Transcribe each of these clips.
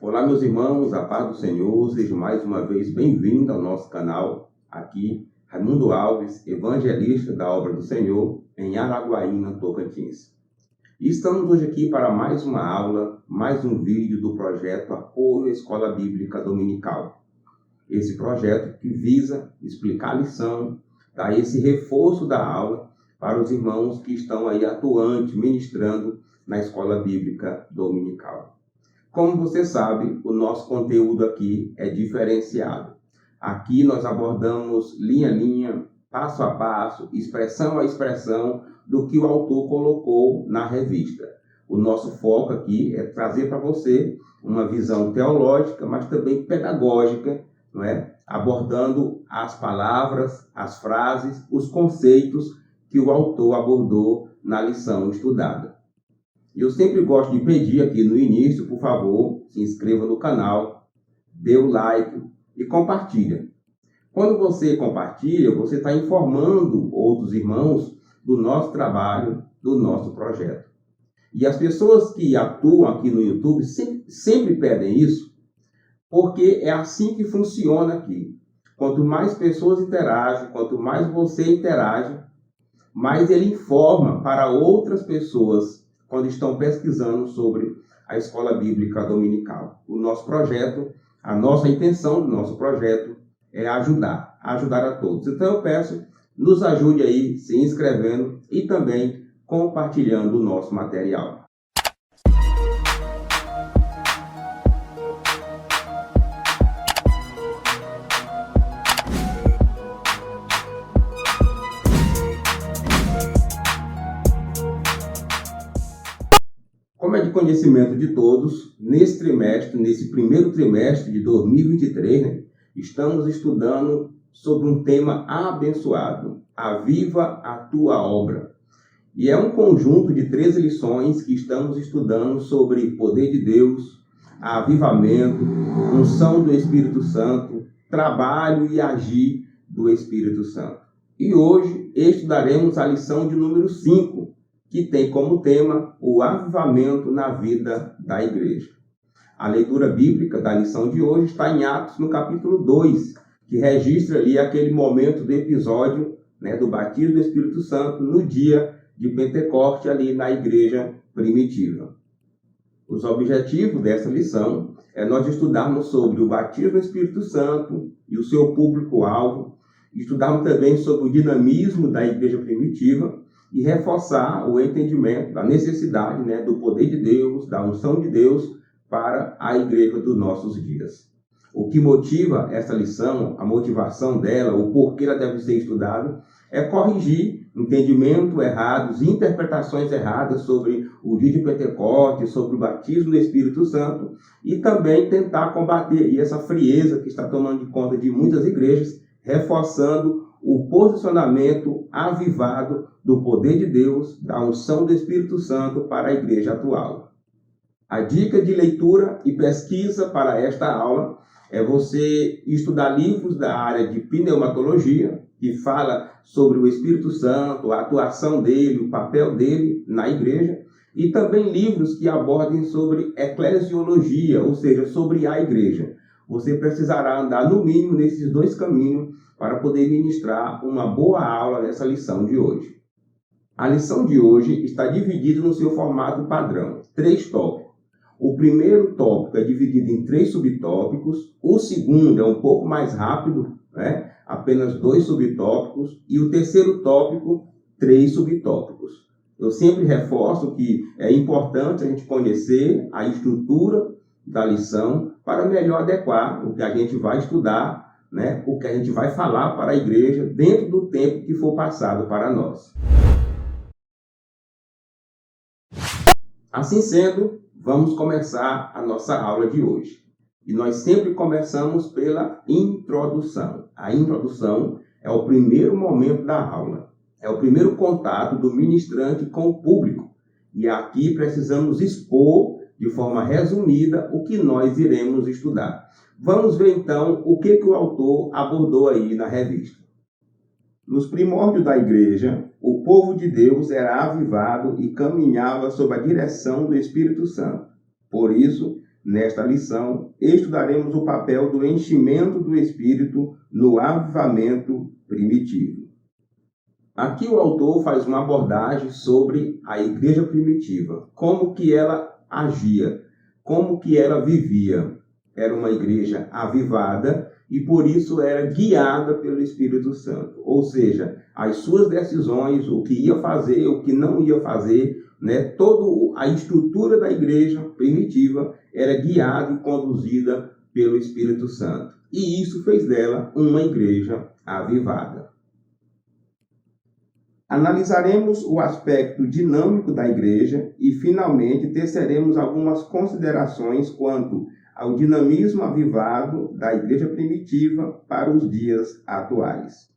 Olá, meus irmãos, a paz do Senhor, sejam mais uma vez bem-vindos ao nosso canal. Aqui, Raimundo Alves, evangelista da Obra do Senhor, em Araguaína, Tocantins. E estamos hoje aqui para mais uma aula, mais um vídeo do projeto Apoio à Escola Bíblica Dominical. Esse projeto que visa explicar a lição, dar esse reforço da aula para os irmãos que estão aí atuantes, ministrando na Escola Bíblica Dominical. Como você sabe, o nosso conteúdo aqui é diferenciado. Aqui nós abordamos linha a linha, passo a passo, expressão a expressão do que o autor colocou na revista. O nosso foco aqui é trazer para você uma visão teológica, mas também pedagógica, não é? Abordando as palavras, as frases, os conceitos que o autor abordou na lição estudada. Eu sempre gosto de pedir aqui no início, por favor, se inscreva no canal, dê o like e compartilha. Quando você compartilha, você está informando outros irmãos do nosso trabalho, do nosso projeto. E as pessoas que atuam aqui no YouTube sempre pedem isso, porque é assim que funciona aqui. Quanto mais pessoas interagem, quanto mais você interage, mais ele informa para outras pessoas quando estão pesquisando sobre a Escola Bíblica Dominical. O nosso projeto, a nossa intenção do nosso projeto é ajudar a todos. Então eu peço, nos ajude aí se inscrevendo e também compartilhando o nosso material. Como é de conhecimento de todos, nesse primeiro trimestre de 2023, estamos estudando sobre um tema abençoado, Aviva a Tua Obra. E é um conjunto de 13 lições que estamos estudando sobre poder de Deus, avivamento, unção do Espírito Santo, trabalho e agir do Espírito Santo. E hoje estudaremos a lição de número 5, que tem como tema o avivamento na vida da igreja. A leitura bíblica da lição de hoje está em Atos, no capítulo 2, que registra ali aquele momento do episódio, do batismo do Espírito Santo no dia de Pentecoste ali na igreja primitiva. Os objetivos dessa lição é nós estudarmos sobre o batismo do Espírito Santo e o seu público-alvo, estudarmos também sobre o dinamismo da igreja primitiva, e reforçar o entendimento da necessidade do poder de Deus, da unção de Deus para a igreja dos nossos dias. O que motiva essa lição, a motivação dela, o porquê ela deve ser estudada, é corrigir entendimentos errados, interpretações erradas sobre o dia de Pentecostes, sobre o batismo do Espírito Santo, e também tentar combater essa frieza que está tomando conta de muitas igrejas, reforçando o posicionamento avivado do poder de Deus, da unção do Espírito Santo para a igreja atual. A dica de leitura e pesquisa para esta aula é você estudar livros da área de pneumatologia, que fala sobre o Espírito Santo, a atuação dele, o papel dele na igreja, e também livros que abordem sobre eclesiologia, ou seja, sobre a igreja. Você precisará andar no mínimo nesses dois caminhos para poder ministrar uma boa aula nessa lição de hoje. A lição de hoje está dividida no seu formato padrão, 3 tópicos. O primeiro tópico é dividido em 3 subtópicos, o segundo é um pouco mais rápido, apenas 2 subtópicos, e o terceiro tópico, 3 subtópicos. Eu sempre reforço que é importante a gente conhecer a estrutura da lição para melhor adequar o que a gente vai estudar, o que a gente vai falar para a igreja dentro do tempo que for passado para nós. Assim sendo, vamos começar a nossa aula de hoje. E nós sempre começamos pela introdução. A introdução é o primeiro momento da aula. É o primeiro contato do ministrante com o público. E aqui precisamos expor de forma resumida o que nós iremos estudar. Vamos ver então o que o autor abordou aí na revista. Nos primórdios da igreja, o povo de Deus era avivado e caminhava sob a direção do Espírito Santo. Por isso, Nesta lição, estudaremos o papel do enchimento do Espírito no avivamento primitivo. Aqui o autor faz uma abordagem sobre a igreja primitiva, como que ela agia, como que ela vivia. Era uma igreja avivada e por isso era guiada pelo Espírito Santo. Ou seja, as suas decisões, o que ia fazer, o que não ia fazer, toda a estrutura da igreja primitiva era guiada e conduzida pelo Espírito Santo. E isso fez dela uma igreja avivada. Analisaremos o aspecto dinâmico da igreja e, finalmente, teceremos algumas considerações quanto ao dinamismo avivado da igreja primitiva para os dias atuais.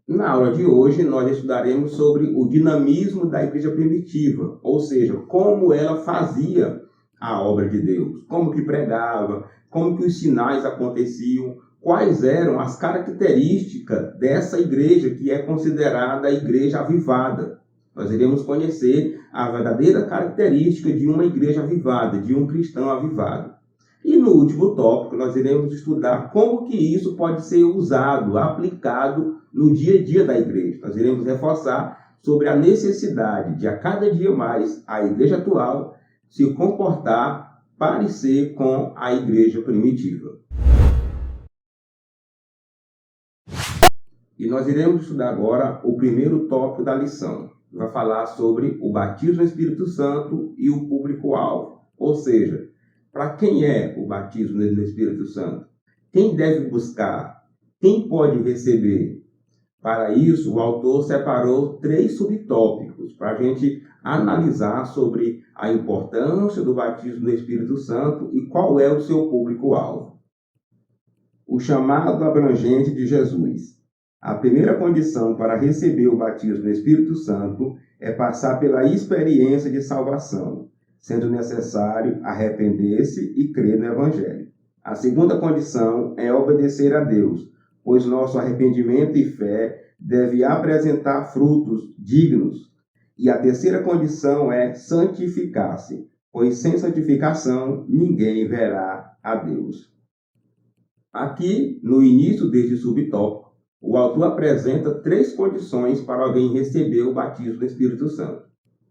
Na aula de hoje, nós estudaremos sobre o dinamismo da igreja primitiva, ou seja, como ela fazia a obra de Deus, como que pregava, como que os sinais aconteciam, quais eram as características dessa igreja que é considerada a igreja avivada. Nós iremos conhecer a verdadeira característica de uma igreja avivada, de um cristão avivado. E no último tópico, nós iremos estudar como que isso pode ser usado, aplicado no dia a dia da igreja. Nós iremos reforçar sobre a necessidade de, a cada dia mais, a igreja atual se comportar parecer com a igreja primitiva. E nós iremos estudar agora o primeiro tópico da lição. Vai falar sobre o batismo no Espírito Santo e o público-alvo. Ou seja, para quem é o batismo no Espírito Santo? Quem deve buscar? Quem pode receber? Para isso, o autor separou 3 subtópicos para a gente analisar sobre a importância do batismo no Espírito Santo e qual é o seu público-alvo. O chamado abrangente de Jesus. A primeira condição para receber o batismo no Espírito Santo é passar pela experiência de salvação, sendo necessário arrepender-se e crer no Evangelho. A segunda condição é obedecer a Deus, pois nosso arrependimento e fé deve apresentar frutos dignos. E a terceira condição é santificar-se, pois sem santificação ninguém verá a Deus. Aqui, no início deste subtópico, o autor apresenta 3 condições para alguém receber o batismo do Espírito Santo.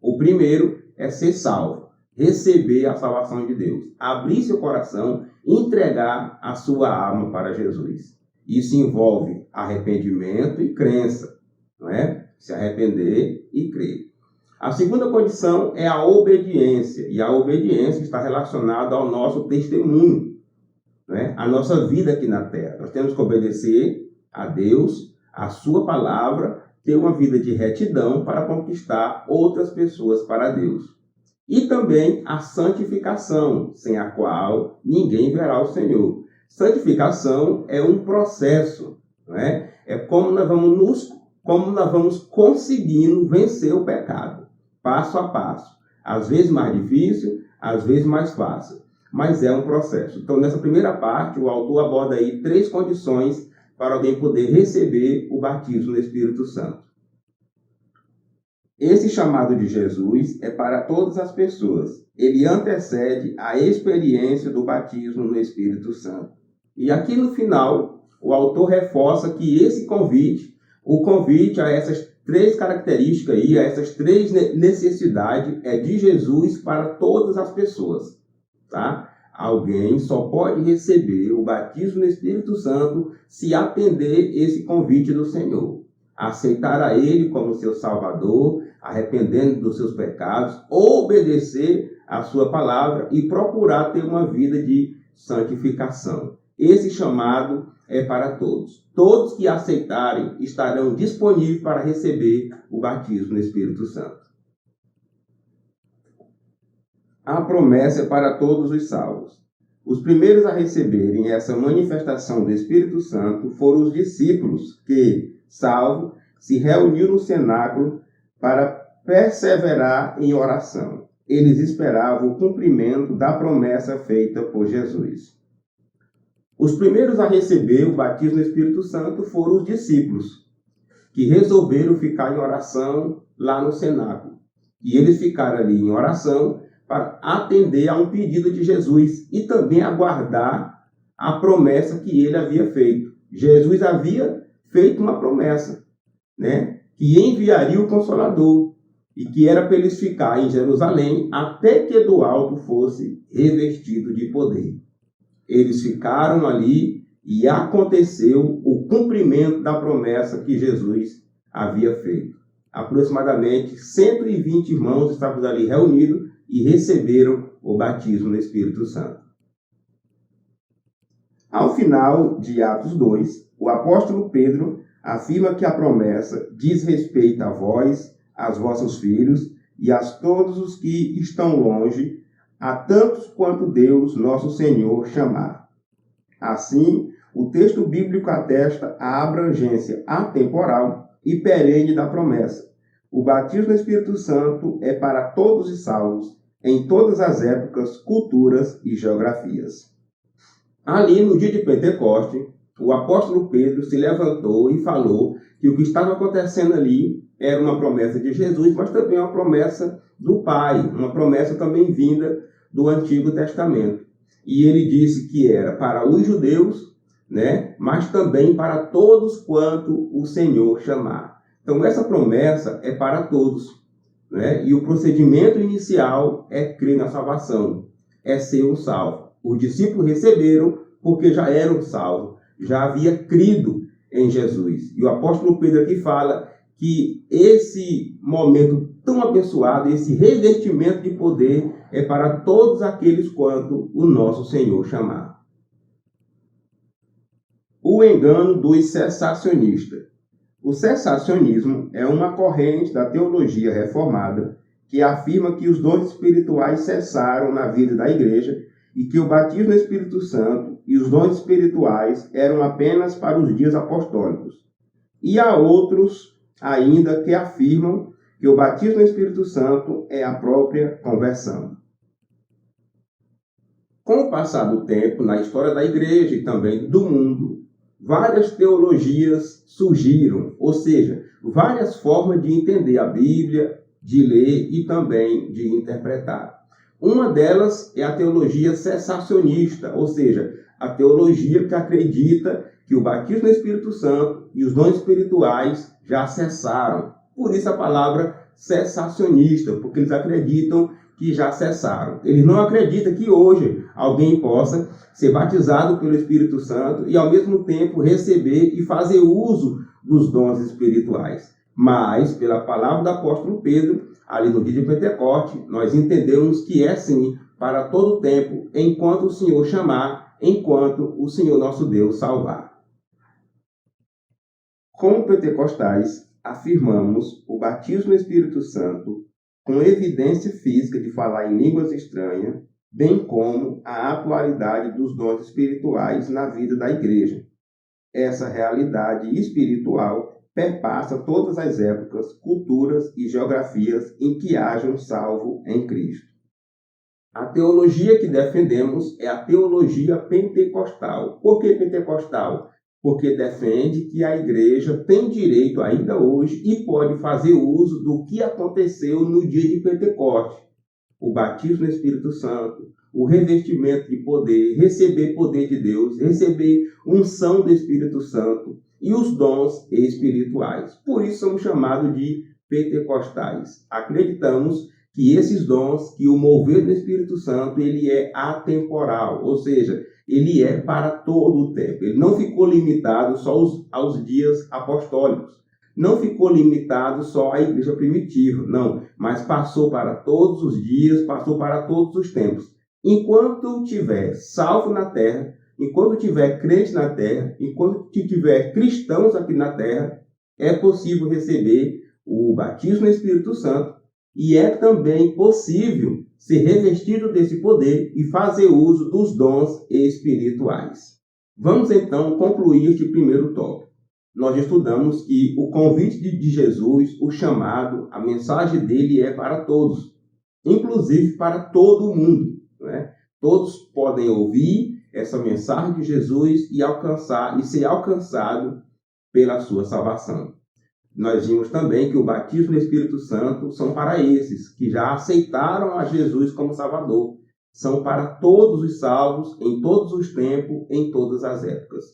O primeiro é ser salvo, receber a salvação de Deus, abrir seu coração e entregar a sua alma para Jesus. Isso envolve arrependimento e crença, não é? Se arrepender e crer. A segunda condição é a obediência, e a obediência está relacionada ao nosso testemunho, não é? A nossa vida aqui na terra. Nós temos que obedecer a Deus, a sua palavra, ter uma vida de retidão para conquistar outras pessoas para Deus. E também a santificação, sem a qual ninguém verá o Senhor. Santificação é um processo, não é? É como nós vamos conseguindo vencer o pecado, passo a passo. Às vezes mais difícil, às vezes mais fácil, mas é um processo. Então, nessa primeira parte, o autor aborda aí 3 condições para alguém poder receber o batismo no Espírito Santo. Esse chamado de Jesus é para todas as pessoas. Ele antecede a experiência do batismo no Espírito Santo. E aqui no final, o autor reforça que esse o convite a essas 3 características aí, a essas 3 necessidades é de Jesus para todas as pessoas, tá? Alguém só pode receber o batismo no Espírito Santo se atender esse convite do Senhor. Aceitar a Ele como seu Salvador, arrependendo dos seus pecados, obedecer a sua palavra e procurar ter uma vida de santificação. Esse chamado é para todos. Todos que aceitarem estarão disponíveis para receber o batismo no Espírito Santo. A promessa é para todos os salvos. Os primeiros a receberem essa manifestação do Espírito Santo foram os discípulos que, salvo, se reuniram no cenáculo para perseverar em oração. Eles esperavam o cumprimento da promessa feita por Jesus. Os primeiros a receber o batismo no Espírito Santo foram os discípulos, que resolveram ficar em oração lá no cenáculo. E eles ficaram ali em oração para atender a um pedido de Jesus e também aguardar a promessa que ele havia feito. Jesus havia feito uma promessa, né? Que enviaria o Consolador e que era para eles ficar em Jerusalém até que do alto fosse revestido de poder. Eles ficaram ali e aconteceu o cumprimento da promessa que Jesus havia feito. Aproximadamente 120 irmãos estavam ali reunidos e receberam o batismo no Espírito Santo. Ao final de Atos 2, o apóstolo Pedro afirma que a promessa diz respeito a vós, aos vossos filhos e a todos os que estão longe, a tantos quanto Deus, nosso Senhor, chamar. Assim, o texto bíblico atesta a abrangência atemporal e perene da promessa. O batismo no Espírito Santo é para todos os salvos, em todas as épocas, culturas e geografias. Ali, no dia de Pentecoste, o apóstolo Pedro se levantou e falou que o que estava acontecendo ali era uma promessa de Jesus, mas também uma promessa do Pai, uma promessa também vinda do Antigo Testamento. E ele disse que era para os judeus, né, mas também para todos quanto o Senhor chamar. Então, essa promessa é para todos, né? E o procedimento inicial é crer na salvação, é ser um salvo. Os discípulos receberam porque já eram salvos, já havia crido em Jesus. E o apóstolo Pedro aqui fala que esse momento tão abençoado, esse revestimento de poder é para todos aqueles quanto o nosso Senhor chamar. O engano dos cessacionistas. O cessacionismo é uma corrente da teologia reformada que afirma que os dons espirituais cessaram na vida da igreja e que o batismo no Espírito Santo e os dons espirituais eram apenas para os dias apostólicos. E há outros ainda que afirmam que o batismo no Espírito Santo é a própria conversão. Com o passar do tempo, na história da igreja e também do mundo, várias teologias surgiram, ou seja, várias formas de entender a Bíblia, de ler e também de interpretar. Uma delas é a teologia cessacionista, ou seja, a teologia que acredita que o batismo no Espírito Santo e os dons espirituais já cessaram. Por isso a palavra cessacionista, porque eles acreditam que já cessaram. Eles não acreditam que hoje alguém possa ser batizado pelo Espírito Santo e ao mesmo tempo receber e fazer uso dos dons espirituais. Mas, pela palavra do apóstolo Pedro, ali no dia de Pentecoste, nós entendemos que é sim para todo o tempo, enquanto o Senhor chamar, enquanto o Senhor nosso Deus salvar. Como pentecostais, afirmamos o batismo no Espírito Santo com evidência física de falar em línguas estranhas, bem como a atualidade dos dons espirituais na vida da igreja. Essa realidade espiritual perpassa todas as épocas, culturas e geografias em que haja um salvo em Cristo. A teologia que defendemos é a teologia pentecostal. Por que pentecostal? Porque defende que a igreja tem direito ainda hoje e pode fazer uso do que aconteceu no dia de Pentecoste. O batismo no Espírito Santo, o revestimento de poder, receber poder de Deus, receber unção do Espírito Santo e os dons espirituais. Por isso somos chamados de pentecostais. Acreditamos que esses dons, que o mover do Espírito Santo, ele é atemporal, ou seja, ele é para todo o tempo. Ele não ficou limitado só aos dias apostólicos. Não ficou limitado só à igreja primitiva, não. Mas passou para todos os dias, passou para todos os tempos. Enquanto tiver salvo na terra, enquanto tiver crente na terra, enquanto tiver cristãos aqui na terra, é possível receber o batismo no Espírito Santo e é também possível ser revestido desse poder e fazer uso dos dons espirituais. Vamos então concluir este primeiro tópico. Nós estudamos que o convite de Jesus, o chamado, a mensagem dele é para todos, inclusive para todo o mundo, né? Todos podem ouvir essa mensagem de Jesus e alcançar e ser alcançado pela sua salvação. Nós vimos também que o batismo no Espírito Santo são para esses que já aceitaram a Jesus como Salvador. São para todos os salvos, em todos os tempos, em todas as épocas.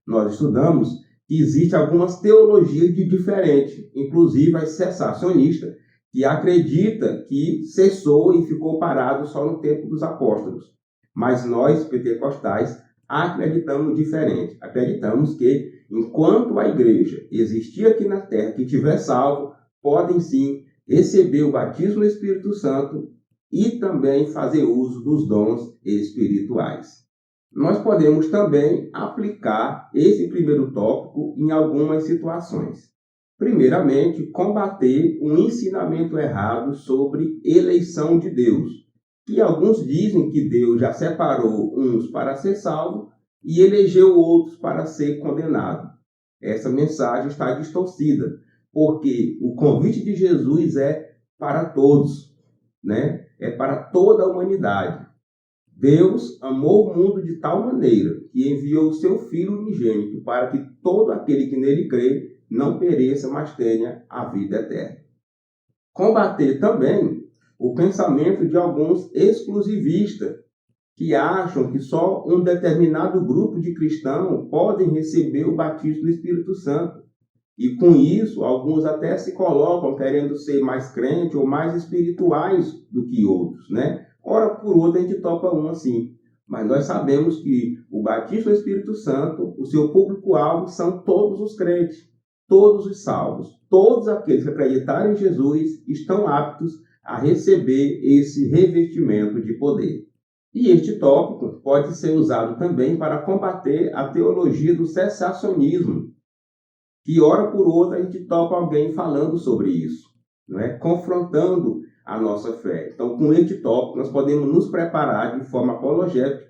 Nós estudamos que existe algumas teologias diferentes, inclusive a cessacionista, que acredita que cessou e ficou parado só no tempo dos apóstolos. Mas nós, pentecostais, acreditamos diferente. Acreditamos que, enquanto a igreja existir aqui na terra, que tiver salvo, podem sim receber o batismo no Espírito Santo e também fazer uso dos dons espirituais. Nós podemos também aplicar esse primeiro tópico em algumas situações. Primeiramente, combater um ensinamento errado sobre eleição de Deus, que alguns dizem que Deus já separou uns para ser salvo e elegeu outros para ser condenado. Essa mensagem está distorcida, porque o convite de Jesus é para todos, né? É para toda a humanidade. Deus amou o mundo de tal maneira que enviou o seu Filho unigênito para que todo aquele que nele crê não pereça, mas tenha a vida eterna. Combater também o pensamento de alguns exclusivistas que acham que só um determinado grupo de cristãos podem receber o batismo do Espírito Santo. E com isso, alguns até se colocam querendo ser mais crentes ou mais espirituais do que outros, né? Ora por outra, a gente topa um assim. Mas nós sabemos que o batismo do Espírito Santo, o seu público-alvo são todos os crentes, todos os salvos. Todos aqueles que acreditarem em Jesus estão aptos a receber esse revestimento de poder. E este tópico pode ser usado também para combater a teologia do cessacionismo, que hora por outra a gente topa alguém falando sobre isso, não é? Confrontando a nossa fé. Então, com este tópico, nós podemos nos preparar de forma apologética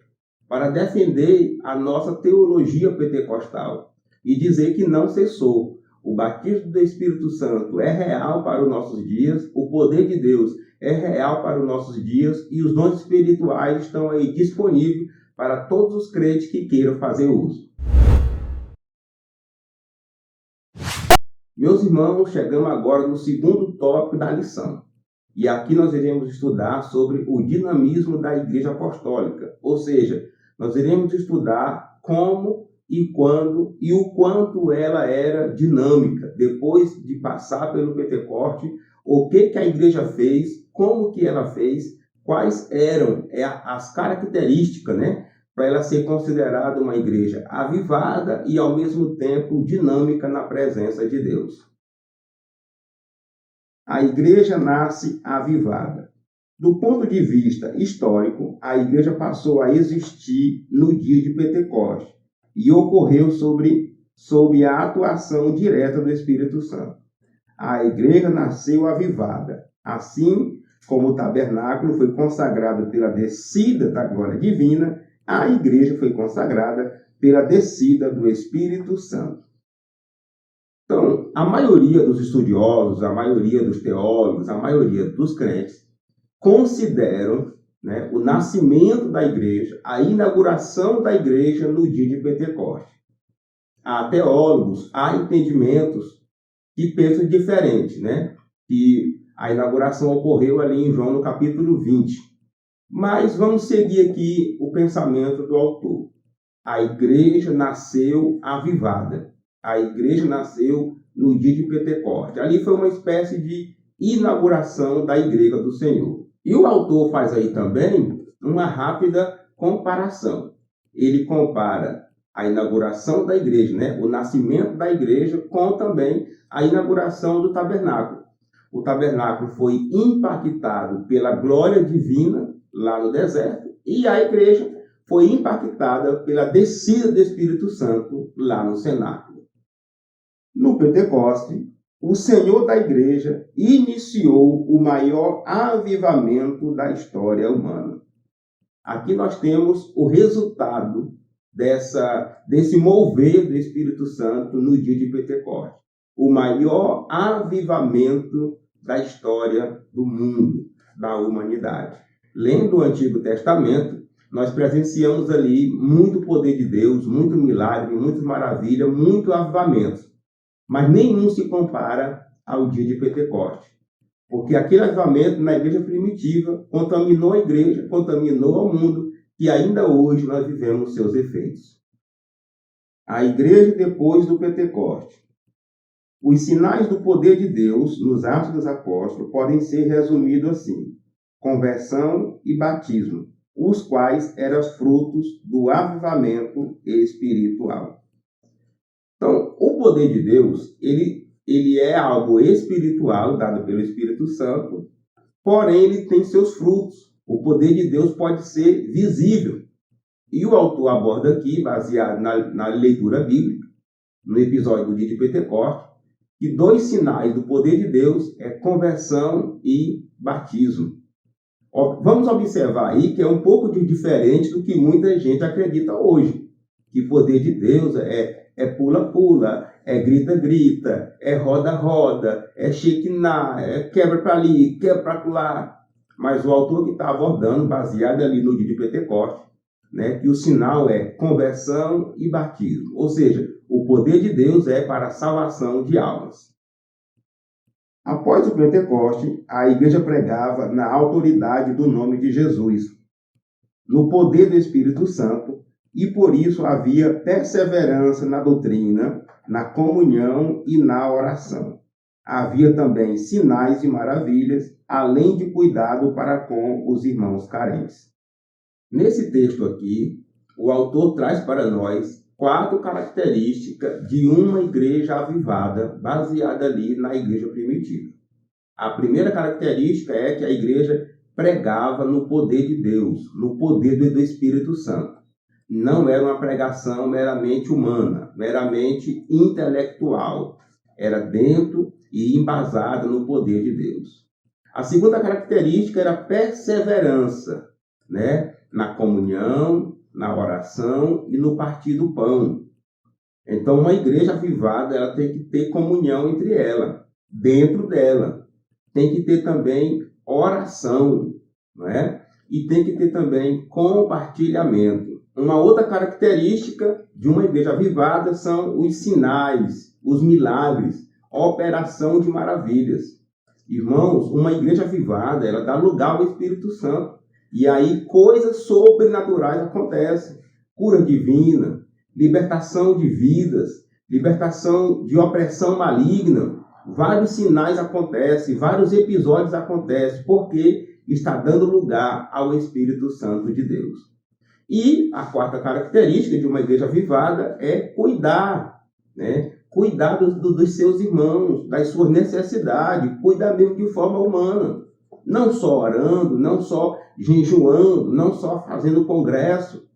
para defender a nossa teologia pentecostal e dizer que não cessou. O batismo do Espírito Santo é real para os nossos dias, o poder de Deus é real para os nossos dias e os dons espirituais estão aí disponíveis para todos os crentes que queiram fazer uso. Meus irmãos, chegamos agora no segundo tópico da lição. E aqui nós iremos estudar sobre o dinamismo da Igreja Apostólica. Ou seja, nós iremos estudar como e quando e o quanto ela era dinâmica. Depois de passar pelo Pentecoste, o que a Igreja fez, como que ela fez, quais eram as características, né, para ela ser considerada uma igreja avivada e, ao mesmo tempo, dinâmica na presença de Deus. A igreja nasce avivada. Do ponto de vista histórico, a igreja passou a existir no dia de Pentecostes e ocorreu sob a atuação direta do Espírito Santo. A igreja nasceu avivada, assim como o tabernáculo foi consagrado pela descida da glória divina, a igreja foi consagrada pela descida do Espírito Santo. Então, a maioria dos estudiosos, a maioria dos teólogos, a maioria dos crentes consideram, né, o nascimento da igreja, a inauguração da igreja no dia de Pentecostes. Há teólogos, há entendimentos que pensam diferente, né? Que a inauguração ocorreu ali em João no capítulo 20. Mas vamos seguir aqui o pensamento do autor. A igreja nasceu avivada. A igreja nasceu no dia de Pentecostes. Ali foi uma espécie de inauguração da igreja do Senhor. E o autor faz aí também uma rápida comparação. Ele compara a inauguração da igreja, né? O nascimento da igreja, com também a inauguração do tabernáculo. O tabernáculo foi impactado pela glória divina lá no deserto e a igreja foi impactada pela descida do Espírito Santo lá no cenáculo. No Pentecoste, o Senhor da igreja iniciou o maior avivamento da história humana. Aqui nós temos o resultado desse mover do Espírito Santo no dia de Pentecostes. O maior avivamento da história do mundo, da humanidade. Lendo o Antigo Testamento, nós presenciamos ali muito poder de Deus, muito milagre, muita maravilha, muito avivamento. mas nenhum se compara ao dia de Pentecostes. Porque aquele avivamento na igreja primitiva contaminou a igreja, contaminou o mundo, e ainda hoje nós vivemos seus efeitos. A igreja depois do Pentecostes. Os sinais do poder de Deus nos Atos dos Apóstolos podem ser resumidos assim: conversão e batismo, os quais eram frutos do avivamento espiritual. Então, o poder de Deus, ele é algo espiritual, dado pelo Espírito Santo, porém ele tem seus frutos. O poder de Deus pode ser visível. E o autor aborda aqui, baseado na leitura bíblica, no episódio do dia de Pentecostes, que 2 sinais do poder de Deus é conversão e batismo. Vamos observar aí que é um pouco diferente do que muita gente acredita hoje. Que poder de Deus é pula-pula, é grita-grita, é roda-roda, é shekinah, é quebra para ali, quebra para lá. Mas o autor que está abordando, baseado ali no dia de Pentecostes, né, que o sinal é conversão e batismo. Ou seja, o poder de Deus é para a salvação de almas. Após o Pentecoste, a igreja pregava na autoridade do nome de Jesus, no poder do Espírito Santo, e por isso havia perseverança na doutrina, na comunhão e na oração. Havia também sinais e maravilhas, além de cuidado para com os irmãos carentes. Nesse texto aqui, o autor traz para nós 4 características de uma igreja avivada, baseada ali na igreja primitiva. A primeira característica é que a igreja pregava no poder de Deus, no poder do Espírito Santo. Não era uma pregação meramente humana, meramente intelectual. Era dentro e embasada no poder de Deus. A segunda característica era perseverança, né? Na comunhão, na oração e no partir do pão. Então, uma igreja avivada, ela tem que ter comunhão entre ela, dentro dela. Tem que ter também oração, não é? E tem que ter também compartilhamento. Uma outra característica de uma igreja avivada são os sinais, os milagres, a operação de maravilhas. Irmãos, uma igreja avivada, ela dá lugar ao Espírito Santo. E aí coisas sobrenaturais acontecem. Cura divina, libertação de vidas, libertação de opressão maligna. Vários sinais acontecem, vários episódios acontecem, porque está dando lugar ao Espírito Santo de Deus. E a quarta característica de uma igreja avivada é cuidar, né? Cuidar dos seus irmãos, das suas necessidades, cuidar mesmo de forma humana. Não só orando, não só jejuando, não só fazendo congresso.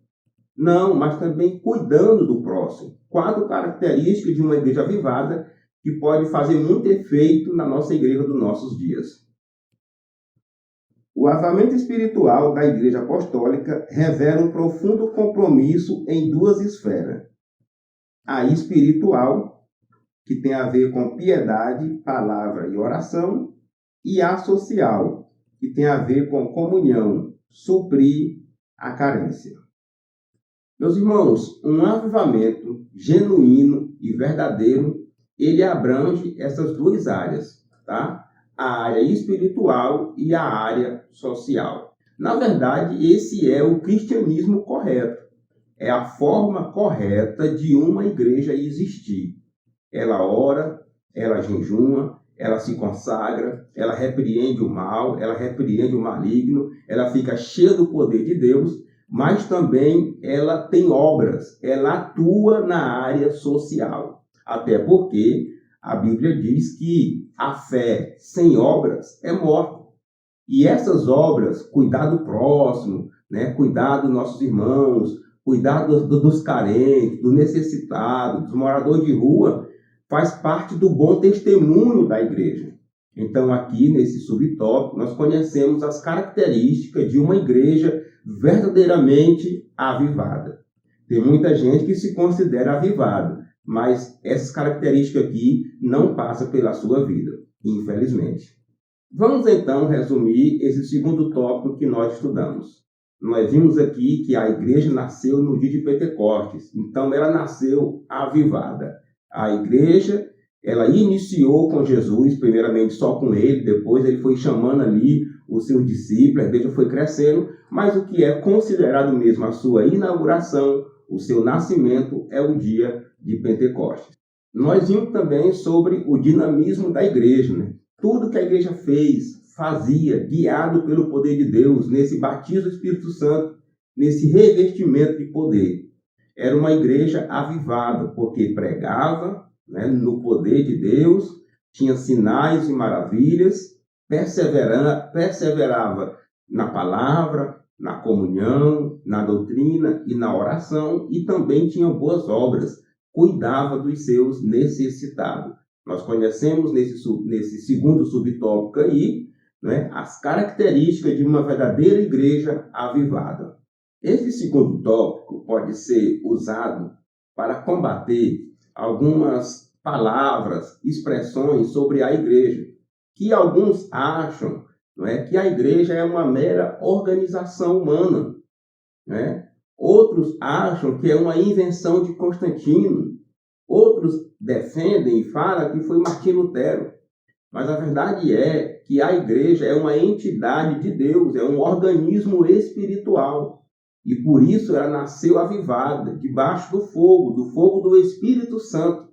Não, mas também cuidando do próximo. 4 características de uma igreja avivada que pode fazer muito efeito na nossa igreja dos nossos dias. O avivamento espiritual da igreja apostólica revela um profundo compromisso em 2 esferas. A espiritual, que tem a ver com piedade, palavra e oração, e a social, que tem a ver com comunhão, suprir a carência. Meus irmãos, um avivamento genuíno e verdadeiro, ele abrange essas 2 áreas, tá? A área espiritual e a área social. Na verdade, esse é o cristianismo correto. É a forma correta de uma igreja existir. Ela ora, ela jejuma, ela se consagra, ela repreende o mal, ela repreende o maligno, ela fica cheia do poder de Deus, mas também ela tem obras, ela atua na área social. Até porque a Bíblia diz que a fé sem obras é morta. E essas obras, cuidar do próximo, né? Cuidar dos nossos irmãos, cuidar dos carentes, dos necessitados, dos moradores de rua, faz parte do bom testemunho da igreja. Então, aqui nesse subtópico, nós conhecemos as características de uma igreja verdadeiramente avivada. Tem muita gente que se considera avivada, mas essas características aqui não passam pela sua vida, infelizmente. Vamos então resumir esse segundo tópico que nós estudamos. Nós vimos aqui que a igreja nasceu no dia de Pentecostes, então ela nasceu avivada. A igreja, Ela iniciou com Jesus, primeiramente só com ele, depois ele foi chamando ali os seus discípulos, a igreja foi crescendo, mas o que é considerado mesmo a sua inauguração, o seu nascimento, é o dia de Pentecostes. Nós vimos também sobre o dinamismo da igreja, né? Tudo que a igreja fazia, guiado pelo poder de Deus, nesse batismo do Espírito Santo, nesse revestimento de poder. Era uma igreja avivada, porque pregava, né, no poder de Deus, tinha sinais e maravilhas, perseverava na palavra, na comunhão, na doutrina e na oração, e também tinha boas obras, cuidava dos seus necessitados. Nós conhecemos nesse segundo subtópico aí, né, as características de uma verdadeira igreja avivada. Esse segundo tópico pode ser usado para combater algumas palavras, expressões sobre a igreja, que alguns acham, não é, que a igreja é uma mera organização humana, né? Outros acham que é uma invenção de Constantino, outros defendem e falam que foi Martim Lutero, mas a verdade é que a igreja é uma entidade de Deus, é um organismo espiritual. E por isso ela nasceu avivada, debaixo do fogo do Espírito Santo,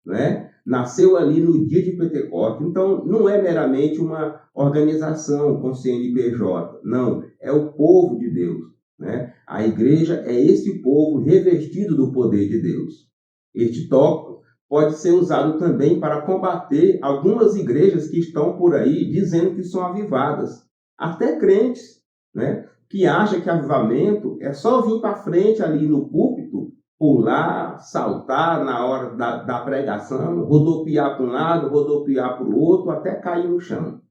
né? Nasceu ali no dia de Pentecostes. Então, não é meramente uma organização com CNPJ, não, é o povo de Deus, né? A igreja é esse povo revestido do poder de Deus. Este tópico pode ser usado também para combater algumas igrejas que estão por aí dizendo que são avivadas, até crentes, né, que acham que avivamento é só vir para frente ali no púlpito, pular, saltar na hora da pregação, rodopiar para um lado, rodopiar para o outro, até cair no chão.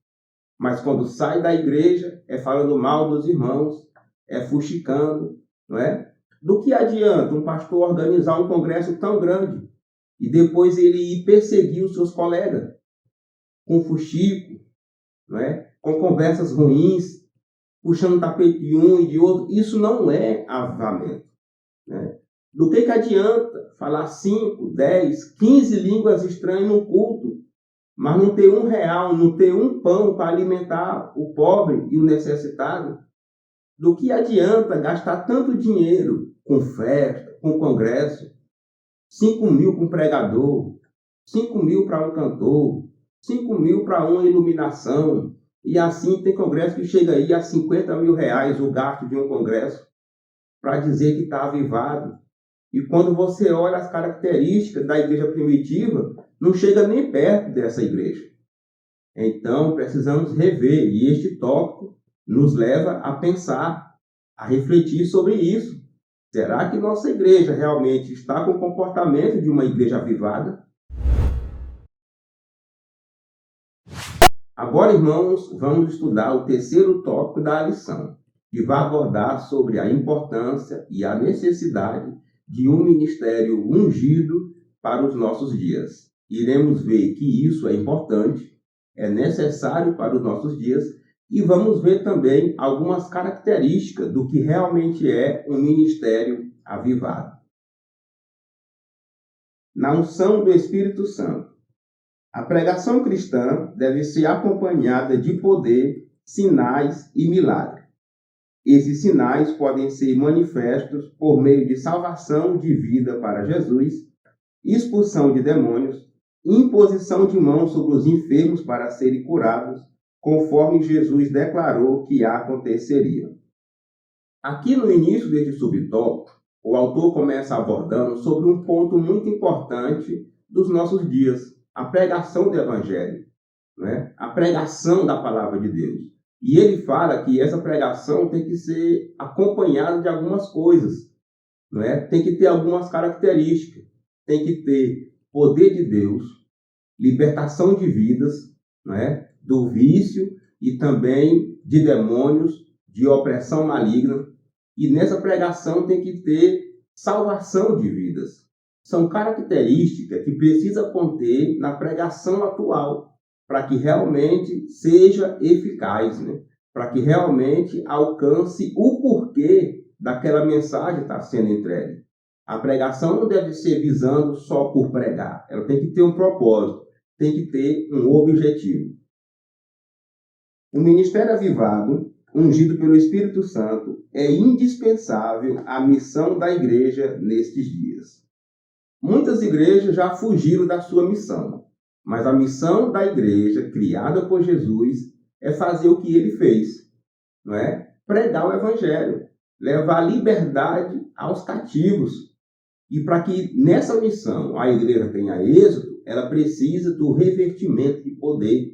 Mas quando sai da igreja, é falando mal dos irmãos, é fuxicando, não é? Do que adianta um pastor organizar um congresso tão grande e depois ele ir perseguir os seus colegas com fuxico, não é? Com conversas ruins, puxando o tapete de um e de outro? Isso não é avivamento, né? Do que adianta falar 5, 10, 15 línguas estranhas no culto, mas não ter R$1, não ter um pão para alimentar o pobre e o necessitado? Do que adianta gastar tanto dinheiro com festa, com congresso, 5 mil para um pregador, 5 mil para um cantor, 5 mil para uma iluminação, e assim tem congresso que chega aí a R$50 mil o gasto de um congresso, para dizer que está avivado. E quando você olha as características da igreja primitiva, não chega nem perto dessa igreja. Então, precisamos rever, e este tópico nos leva a pensar, a refletir sobre isso. Será que nossa igreja realmente está com o comportamento de uma igreja avivada? Agora, irmãos, vamos estudar o terceiro tópico da lição, que vai abordar sobre a importância e a necessidade de um ministério ungido para os nossos dias. Iremos ver que isso é importante, é necessário para os nossos dias, e vamos ver também algumas características do que realmente é um ministério avivado. Na unção do Espírito Santo. A pregação cristã deve ser acompanhada de poder, sinais e milagres. Esses sinais podem ser manifestos por meio de salvação de vida para Jesus, expulsão de demônios, imposição de mãos sobre os enfermos para serem curados, conforme Jesus declarou que aconteceria. Aqui no início deste subtópico, o autor começa abordando sobre um ponto muito importante dos nossos dias, a pregação do Evangelho, né? A pregação da palavra de Deus. E ele fala que essa pregação tem que ser acompanhada de algumas coisas, não é? Tem que ter algumas características, tem que ter poder de Deus, libertação de vidas, não é? Do vício e também de demônios, de opressão maligna. E nessa pregação tem que ter salvação de vidas. São características que precisa conter na pregação atual, para que realmente seja eficaz, né? Para que realmente alcance o porquê daquela mensagem estar sendo entregue. A pregação não deve ser visando só por pregar, ela tem que ter um propósito. tem que ter um objetivo. O ministério avivado, ungido pelo Espírito Santo, é indispensável à missão da igreja nestes dias. Muitas igrejas já fugiram da sua missão, mas a missão da igreja, criada por Jesus, é fazer o que ele fez, não é? Pregar o evangelho, levar liberdade aos cativos. E para que nessa missão a igreja tenha êxito, ela precisa do revertimento de poder.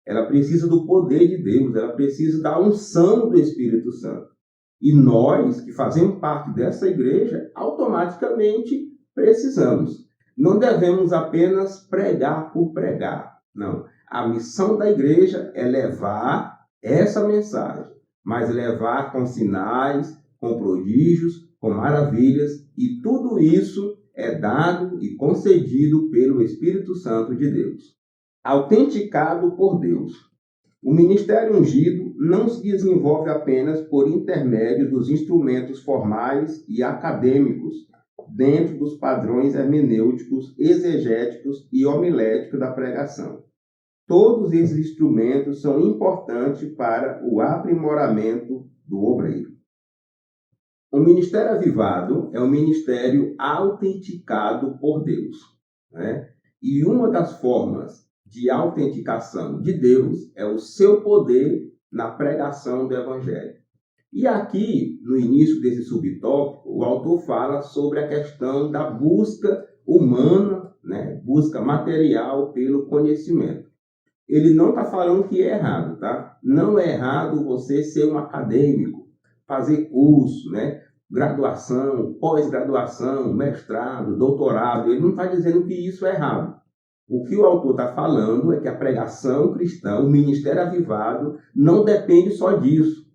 Ela precisa do poder de Deus, ela precisa da unção do Espírito Santo. E nós, que fazemos parte dessa igreja, automaticamente precisamos. Não devemos apenas pregar por pregar. Não. A missão da igreja é levar essa mensagem, mas levar com sinais, com prodígios, com maravilhas, e tudo isso é dado e concedido pelo Espírito Santo de Deus. Autenticado por Deus. O ministério ungido não se desenvolve apenas por intermédio dos instrumentos formais e acadêmicos dentro dos padrões hermenêuticos, exegéticos e homiléticos da pregação. Todos esses instrumentos são importantes para o aprimoramento do obreiro. O ministério avivado é um ministério autenticado por Deus, né? E uma das formas de autenticação de Deus é o seu poder na pregação do Evangelho. E aqui, no início desse subtópico, o autor fala sobre a questão da busca humana, né? Busca material pelo conhecimento. Ele não está falando que é errado, tá? Não é errado você ser um acadêmico, fazer curso, né? Graduação, pós-graduação, mestrado, doutorado. Ele não está dizendo que isso é errado. O que o autor está falando é que a pregação cristã, o ministério avivado, não depende só disso.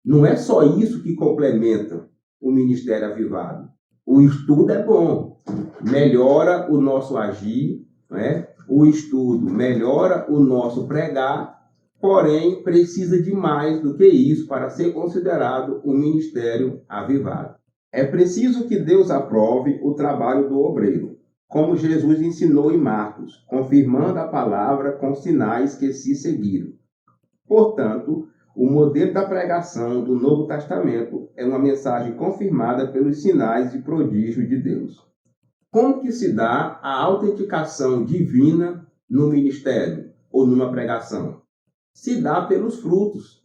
Não é só isso que complementa o ministério avivado. O estudo é bom, melhora o nosso agir, né? O estudo melhora o nosso pregar, porém precisa de mais do que isso para ser considerado um ministério avivado. É preciso que Deus aprove o trabalho do obreiro, como Jesus ensinou em Marcos, confirmando a palavra com sinais que se seguiram. Portanto, o modelo da pregação do Novo Testamento é uma mensagem confirmada pelos sinais e prodígios de Deus. Como que se dá a autenticação divina no ministério ou numa pregação? Se dá pelos frutos,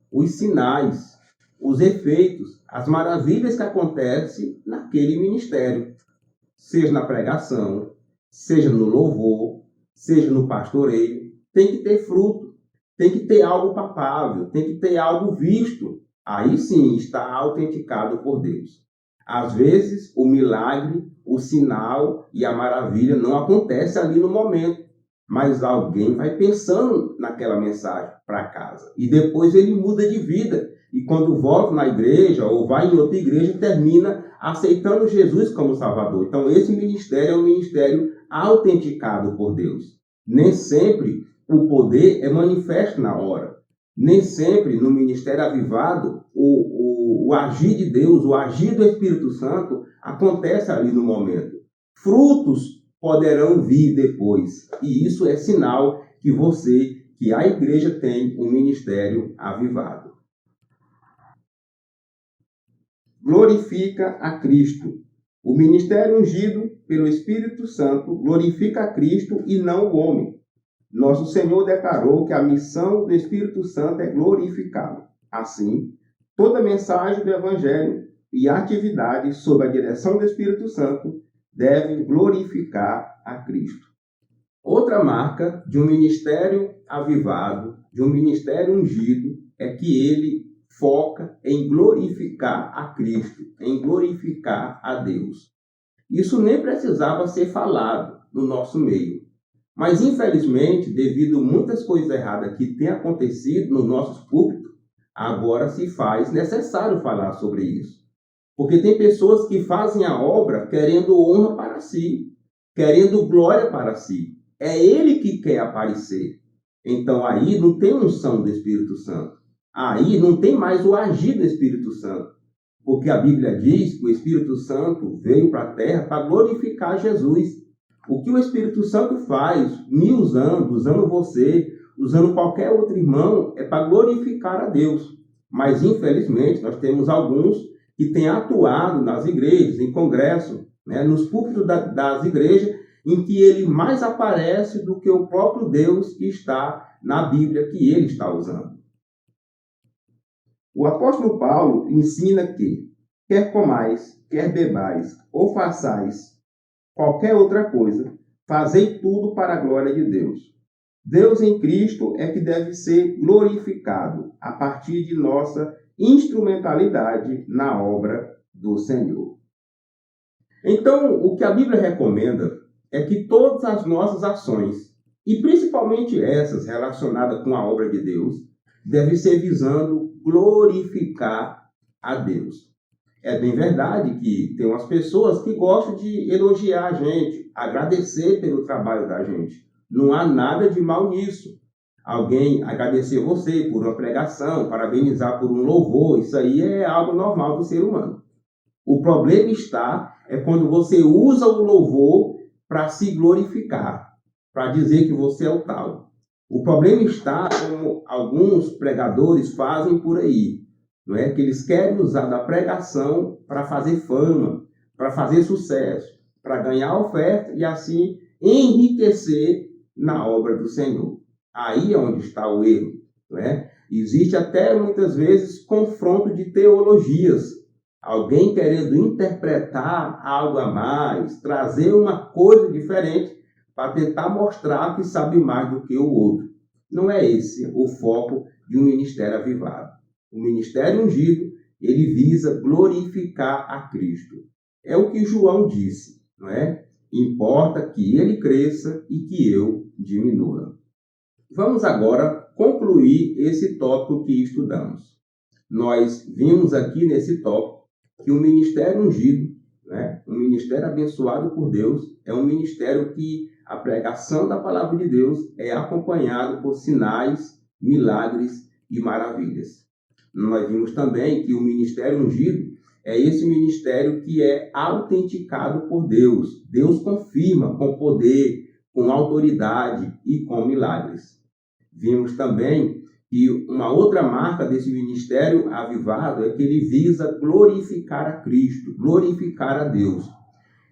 os sinais, os efeitos, as maravilhas que acontecem naquele ministério. Seja na pregação, seja no louvor, seja no pastoreio, tem que ter fruto, tem que ter algo palpável, tem que ter algo visto. Aí sim está autenticado por Deus. Às vezes o milagre, o sinal e a maravilha não acontece ali no momento, mas alguém vai pensando naquela mensagem para casa e depois ele muda de vida. E quando volta na igreja ou vai em outra igreja, termina aceitando Jesus como Salvador. Então, esse ministério é um ministério autenticado por Deus. Nem sempre o poder é manifesto na hora. Nem sempre no ministério avivado, o agir de Deus, o agir do Espírito Santo acontece ali no momento. Frutos poderão vir depois. E isso é sinal que a igreja tem um ministério avivado. Glorifica a Cristo. O ministério ungido pelo Espírito Santo glorifica a Cristo e não o homem. Nosso Senhor declarou que a missão do Espírito Santo é glorificá-lo. Assim, toda mensagem do Evangelho e atividade sob a direção do Espírito Santo devem glorificar a Cristo. Outra marca de um ministério avivado, de um ministério ungido, é que ele foca em glorificar a Cristo, em glorificar a Deus. Isso nem precisava ser falado no nosso meio. Mas, infelizmente, devido a muitas coisas erradas que têm acontecido nos nossos púlpitos, agora se faz necessário falar sobre isso. Porque tem pessoas que fazem a obra querendo honra para si, querendo glória para si. É ele que quer aparecer. Então, aí não tem unção do Espírito Santo. Aí não tem mais o agir do Espírito Santo. Porque a Bíblia diz que o Espírito Santo veio para a terra para glorificar Jesus. O que o Espírito Santo faz, me usando, usando você, usando qualquer outro irmão, é para glorificar a Deus. Mas, infelizmente, nós temos alguns que têm atuado nas igrejas, em congresso, né, nos púlpitos das igrejas, em que ele mais aparece do que o próprio Deus que está na Bíblia, que ele está usando. O apóstolo Paulo ensina que, quer comais, quer bebais, ou façais qualquer outra coisa, fazei tudo para a glória de Deus. Deus em Cristo é que deve ser glorificado a partir de nossa instrumentalidade na obra do Senhor. Então, o que a Bíblia recomenda é que todas as nossas ações, e principalmente essas relacionadas com a obra de Deus, devem ser visando glorificar a Deus. É bem verdade que tem umas pessoas que gostam de elogiar a gente, agradecer pelo trabalho da gente. Não há nada de mal nisso. Alguém agradecer você por uma pregação, parabenizar por um louvor, isso aí é algo normal do ser humano. O problema é quando você usa o louvor para se glorificar, para dizer que você é o tal. O problema está como alguns pregadores fazem por aí, não é? Que eles querem usar da pregação para fazer fama, para fazer sucesso, para ganhar oferta e assim enriquecer na obra do Senhor. Aí é onde está o erro, não é? Existe até muitas vezes confronto de teologias. Alguém querendo interpretar algo a mais, trazer uma coisa diferente para tentar mostrar que sabe mais do que o outro. Não é esse o foco de um ministério avivado. O ministério ungido, ele visa glorificar a Cristo. É o que João disse, não é? Importa que ele cresça e que eu diminua. Vamos agora concluir esse tópico que estudamos. Nós vimos aqui nesse tópico que o ministério ungido, né, um ministério abençoado por Deus, é um ministério que a pregação da palavra de Deus é acompanhado por sinais, milagres e maravilhas. Nós vimos também que o ministério ungido é esse ministério que é autenticado por Deus. Deus confirma com poder, com autoridade e com milagres. Vimos também que uma outra marca desse ministério avivado é que ele visa glorificar a Cristo, glorificar a Deus.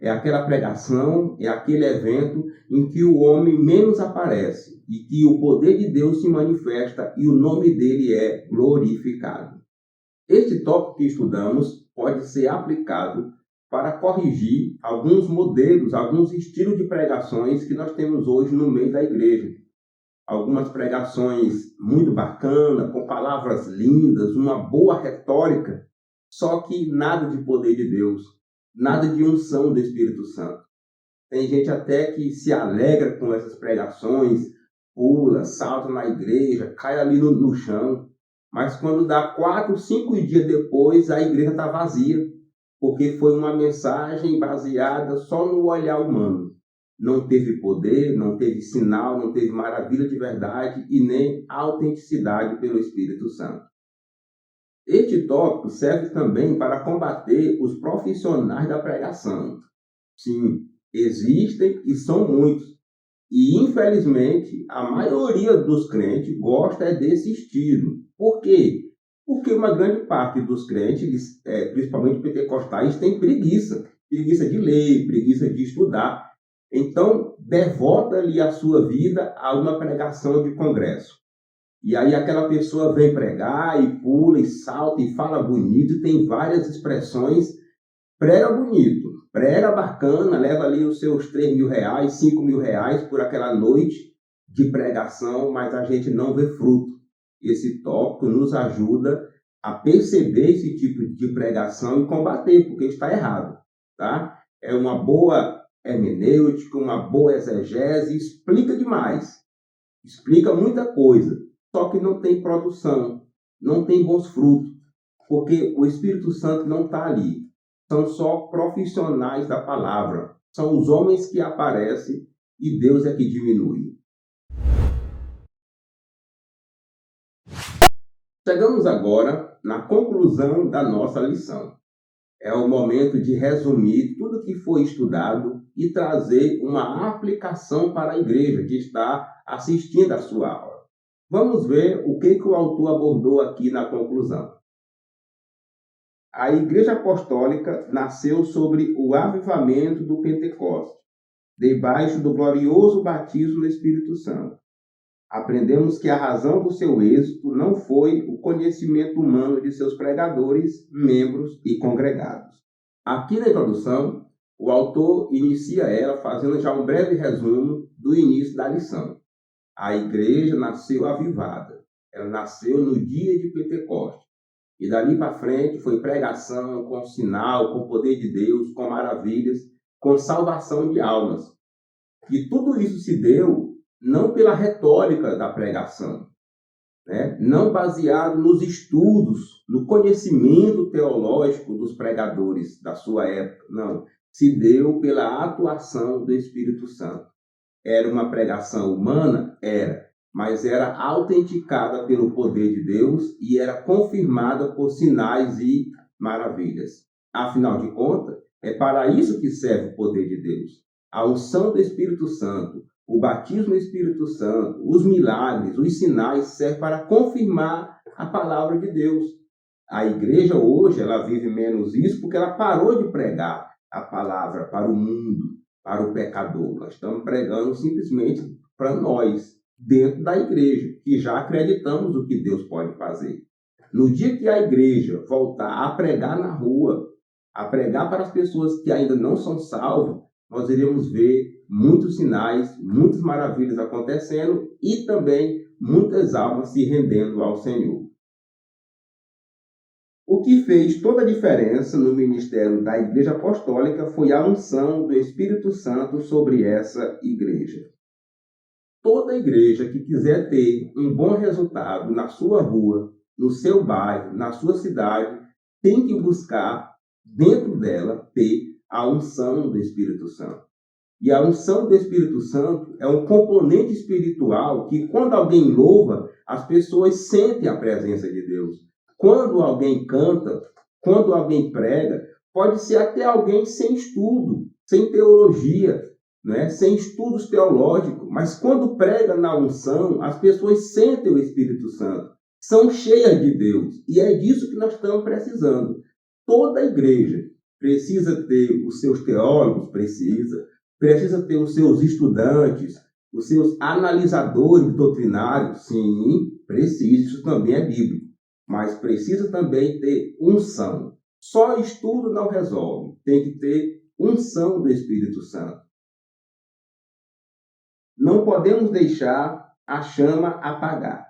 É aquela pregação, é aquele evento em que o homem menos aparece e que o poder de Deus se manifesta e o nome dele é glorificado. Este tópico que estudamos pode ser aplicado para corrigir alguns modelos, alguns estilos de pregações que nós temos hoje no meio da igreja. Algumas pregações muito bacanas, com palavras lindas, uma boa retórica, só que nada de poder de Deus, nada de unção do Espírito Santo. Tem gente até que se alegra com essas pregações, pula, salta na igreja, cai ali no chão, mas quando dá 4, 5 dias depois, a igreja está vazia, porque foi uma mensagem baseada só no olhar humano. Não teve poder, não teve sinal, não teve maravilha de verdade e nem autenticidade pelo Espírito Santo. Este tópico serve também para combater os profissionais da pregação. Sim, existem e são muitos. E, infelizmente, a maioria dos crentes gosta desse estilo. Por quê? Porque uma grande parte dos crentes, principalmente pentecostais, tem preguiça. Preguiça de ler, preguiça de estudar. Então, devota-lhe a sua vida a uma pregação de congresso. E aí aquela pessoa vem pregar e pula e salta e fala bonito, e tem várias expressões, prega bonito, prega bacana, leva ali os seus R$3.000, R$5.000 por aquela noite de pregação, mas a gente não vê fruto. Esse tópico nos ajuda a perceber esse tipo de pregação e combater, porque está errado, tá? É uma boa hermenêutica, uma boa exegese, explica demais, explica muita coisa, só que não tem produção, não tem bons frutos, porque o Espírito Santo não está ali. São só profissionais da palavra, são os homens que aparecem e Deus é que diminui. Chegamos agora na conclusão da nossa lição. É o momento de resumir tudo que foi estudado e trazer uma aplicação para a igreja que está assistindo a sua aula. Vamos ver o que o autor abordou aqui na conclusão. A Igreja Apostólica nasceu sobre o avivamento do Pentecostes, debaixo do glorioso batismo no Espírito Santo. Aprendemos que a razão do seu êxito não foi o conhecimento humano de seus pregadores, membros e congregados. Aqui na introdução, o autor inicia ela fazendo já um breve resumo do início da lição. A igreja nasceu avivada. Ela nasceu no dia de Pentecostes. E dali para frente foi pregação, com sinal, com poder de Deus, com maravilhas, com salvação de almas. E tudo isso se deu não pela retórica da pregação, né? Não baseado nos estudos, no conhecimento teológico dos pregadores da sua época, não. Se deu pela atuação do Espírito Santo. Era uma pregação humana? Era, mas era autenticada pelo poder de Deus e era confirmada por sinais e maravilhas. Afinal de contas, é para isso que serve o poder de Deus. A unção do Espírito Santo, o batismo do Espírito Santo, os milagres, os sinais servem para confirmar a palavra de Deus. A igreja hoje, ela vive menos isso porque ela parou de pregar a palavra para o mundo, para o pecador. Nós estamos pregando simplesmente para nós, dentro da igreja, que já acreditamos o que Deus pode fazer. No dia que a igreja voltar a pregar na rua, a pregar para as pessoas que ainda não são salvas, nós iremos ver muitos sinais, muitas maravilhas acontecendo e também muitas almas se rendendo ao Senhor. O que fez toda a diferença no ministério da Igreja Apostólica foi a unção do Espírito Santo sobre essa igreja. Toda igreja que quiser ter um bom resultado na sua rua, no seu bairro, na sua cidade, tem que buscar dentro dela ter a unção do Espírito Santo. E a unção do Espírito Santo é um componente espiritual que, quando alguém louva, as pessoas sentem a presença de Deus. Quando alguém canta, quando alguém prega, pode ser até alguém sem estudo, sem teologia, né? Sem estudos teológicos, mas quando prega na unção, as pessoas sentem o Espírito Santo, são cheias de Deus. E é disso que nós estamos precisando. Toda igreja precisa ter os seus teólogos, precisa ter os seus estudantes, os seus analisadores doutrinários, sim, precisa, isso também é bíblico. Mas precisa também ter unção. Só estudo não resolve. Tem que ter unção do Espírito Santo. Não podemos deixar a chama apagar,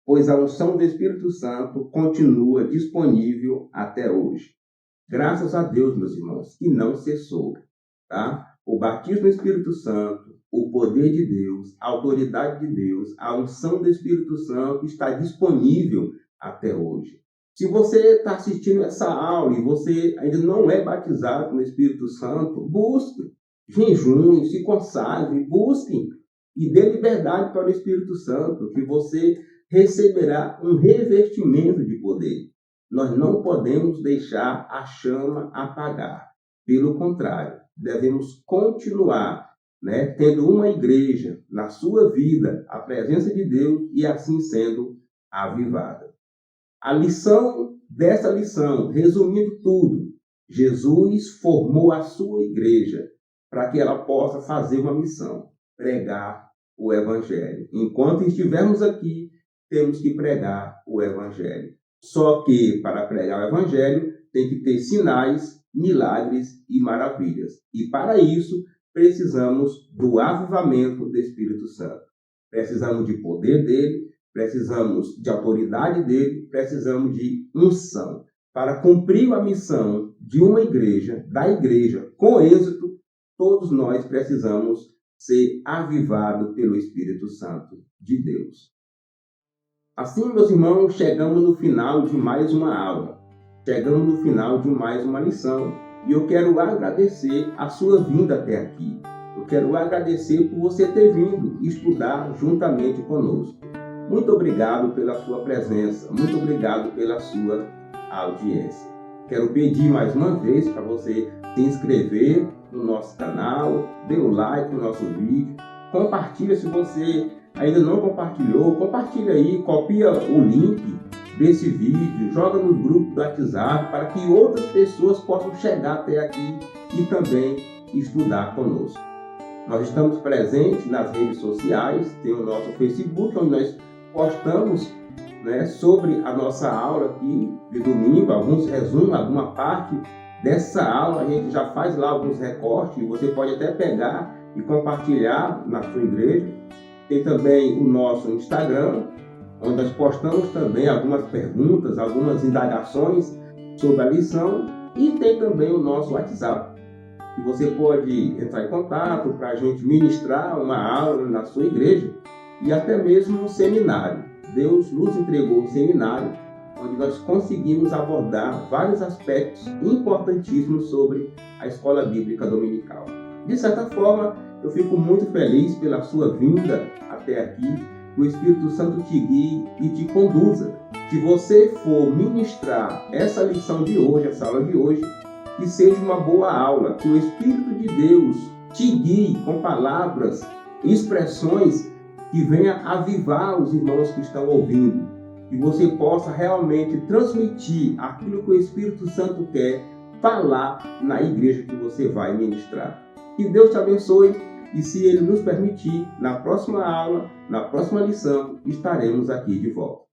pois a unção do Espírito Santo continua disponível até hoje. Graças a Deus, meus irmãos, que não cessou. Tá? O batismo do Espírito Santo, o poder de Deus, a autoridade de Deus, a unção do Espírito Santo está disponível até hoje. Se você está assistindo essa aula e você ainda não é batizado no Espírito Santo, busque, jejum, se consagre, busque e dê liberdade para o Espírito Santo, que você receberá um revestimento de poder. Nós não podemos deixar a chama apagar. Pelo contrário, devemos continuar, tendo uma igreja na sua vida, a presença de Deus e assim sendo avivada. A lição dessa lição, resumindo tudo, Jesus formou a sua igreja para que ela possa fazer uma missão, pregar o Evangelho. Enquanto estivermos aqui, temos que pregar o Evangelho. Só que para pregar o Evangelho tem que ter sinais, milagres e maravilhas. E para isso precisamos do avivamento do Espírito Santo. Precisamos de poder dele, precisamos de autoridade dele, precisamos de unção. Para cumprir a missão de uma igreja, da igreja, com êxito, todos nós precisamos ser avivados pelo Espírito Santo de Deus. Assim, meus irmãos, chegamos no final de mais uma aula. Chegamos no final de mais uma lição. E eu quero agradecer a sua vinda até aqui. Eu quero agradecer por você ter vindo estudar juntamente conosco. Muito obrigado pela sua presença. Muito obrigado pela sua audiência. Quero pedir mais uma vez para você se inscrever no nosso canal, dê o like no nosso vídeo, compartilha se você ainda não compartilhou, compartilha aí, copia o link desse vídeo, joga no grupo do WhatsApp para que outras pessoas possam chegar até aqui e também estudar conosco. Nós estamos presentes nas redes sociais, tem o nosso Facebook, onde nós postamos sobre a nossa aula aqui de domingo, alguns resumos, alguma parte dessa aula, a gente já faz lá alguns recortes, você pode até pegar e compartilhar na sua igreja. Tem também o nosso Instagram, onde nós postamos também algumas perguntas, algumas indagações sobre a lição, e tem também o nosso WhatsApp, que você pode entrar em contato para a gente ministrar uma aula na sua igreja e até mesmo um seminário. Deus nos entregou um seminário onde nós conseguimos abordar vários aspectos importantíssimos sobre a escola bíblica dominical. De certa forma, eu fico muito feliz pela sua vinda até aqui, que o Espírito Santo te guie e te conduza. Se você for ministrar essa lição de hoje, essa aula de hoje, que seja uma boa aula, que o Espírito de Deus te guie com palavras, expressões que venha avivar os irmãos que estão ouvindo, que você possa realmente transmitir aquilo que o Espírito Santo quer falar na igreja que você vai ministrar. Que Deus te abençoe e, se Ele nos permitir, na próxima aula, na próxima lição, estaremos aqui de volta.